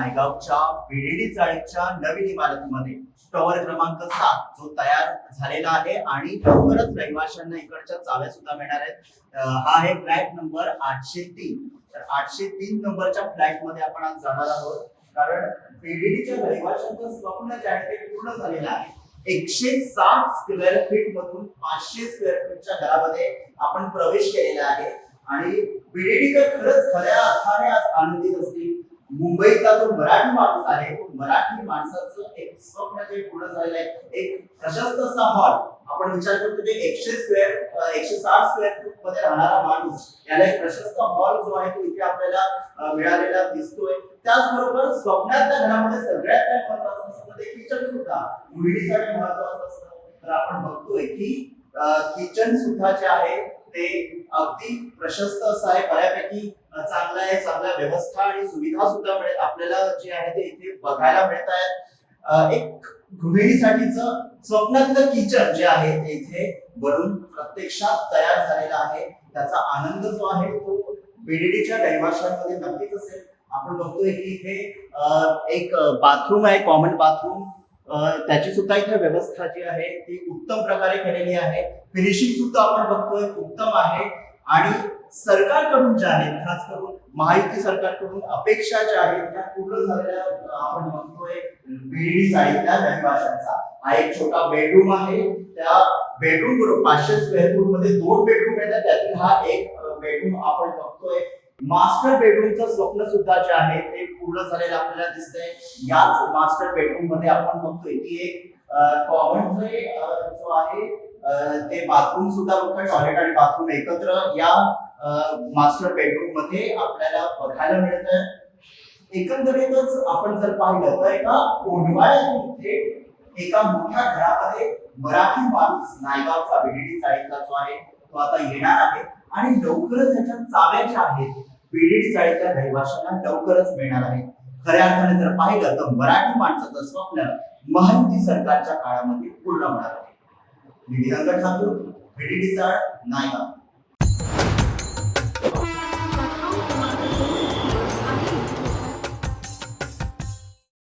नायगावच्या VDD चाळीच्या नवीन इमारतीमध्ये tower क्रमांक 7 जो तयार झालेला आहे आणि लवकरच रहिवाशांना इकडच्या चाव्या सुद्धा मिळणार आहेत। हा आहे फ्लॅट नंबर 803। तर 803 नंबरच्या फ्लॅट मध्ये आपण आज जाणार आहोत, कारण बीडीडीच्या रहिवाशांचं स्वप्न जे आहे ते पूर्ण झालेलं आहे। 160 स्क्वेअर फीट मधून 500 स्क्वेअर फीटच्या घरामध्ये आपण प्रवेश केलेला आहे आणि बीडीडी खरंच खऱ्या अर्थाने आज आनंदित असतील। मुंबईतला जो मराठी माणूस आहे तो मराठी माणसाचं एक स्वप्न जे पूर्ण झालेलं आहे। एक प्रशस्त असा हॉल आपण विचार करतो ते 160 स्क्वेअर फूट मध्ये राहणारा माणूस याला एक प्रशस्त हॉल जो आहे तो इथे आपल्याला मिळालेला दिसतोय। त्याचबरोबर स्वप्नातल्या घरामध्ये सगळ्यात महत्त्वाचं असतं ते किचन सुद्धा मुलीसाठी महत्त्वाचं असतं। तर आपण बघतोय की किचन सुद्धा जे आहे ते अगदी प्रशस्त असं आहे, बऱ्यापैकी चांगला आहे। चांगल्या व्यवस्था आणि सुविधा सुद्धा आपल्याला जे आहे ते इथे बघायला मिळत आहेत। एक गृहिणीसाठीचं स्वप्नातलं किचन जे आहे ते इथे बनून प्रत्यक्षात तयार झालेला आहे। त्याचा आनंद जो आहे तो बीडीडीच्या रहिवाशांमध्ये नक्कीच असेल। आपण बघतोय की इथे एक बाथरूम आहे, कॉमन बाथरूम, त्याची सुद्धा इथे व्यवस्था जी आहे ती उत्तम प्रकारे केलेली आहे। फिनिशिंग सुद्धा आपण बघतोय उत्तम आहे आणि सरकारकडून ज्या आहेत, खास करून महायुती सरकारकडून अपेक्षा ज्या आहेत त्या पूर्ण झालेल्या आपण बघतोय बीडीडी चाळीतल्या रहिवाशांचा। हा एक छोटा बेडरूम आहे, त्या बेडरूम बरोबर 500 स्क्वेअर फूट मध्ये 2 बेडरूम आहेत, त्यातील हा एक बेडरूम आपण बघतोय। मास्टर बेडरूमचं स्वप्न सुद्धा जे आहे ते पूर्ण झालेलं आपल्याला दिसतंय। याच मास्टर बेडरूम मध्ये आपण बघतोय की एक कॉमन जो आहे ते बाथरूम सुद्धा बघतोय। टॉयलेट आणि बाथरूम एकत्र या मास्टर बेडरूम मध्ये आपल्याला बघायला मिळतंय। एकंदरीतच आपण जर पाहिलं तर एका कोंढवाळ्यातून इथे एका मोठ्या घरामध्ये मराठी माणूस नायगावचा बीडीडी चाळीतला जो आहे तो आता येणार आहे आणि लवकरच ह्याच्या चाव्या ज्या आहेत बीडीडी चाळीतल्या रहिवाशांना लवकरच मिळणार आहे। खऱ्या अर्थाने जर पाहिलं तर मराठी माणसाचं स्वप्न महायुती सरकारच्या काळामध्ये पूर्ण होणार आहे। मी ठाकूर, बीडीडी चाळ, नायगाव।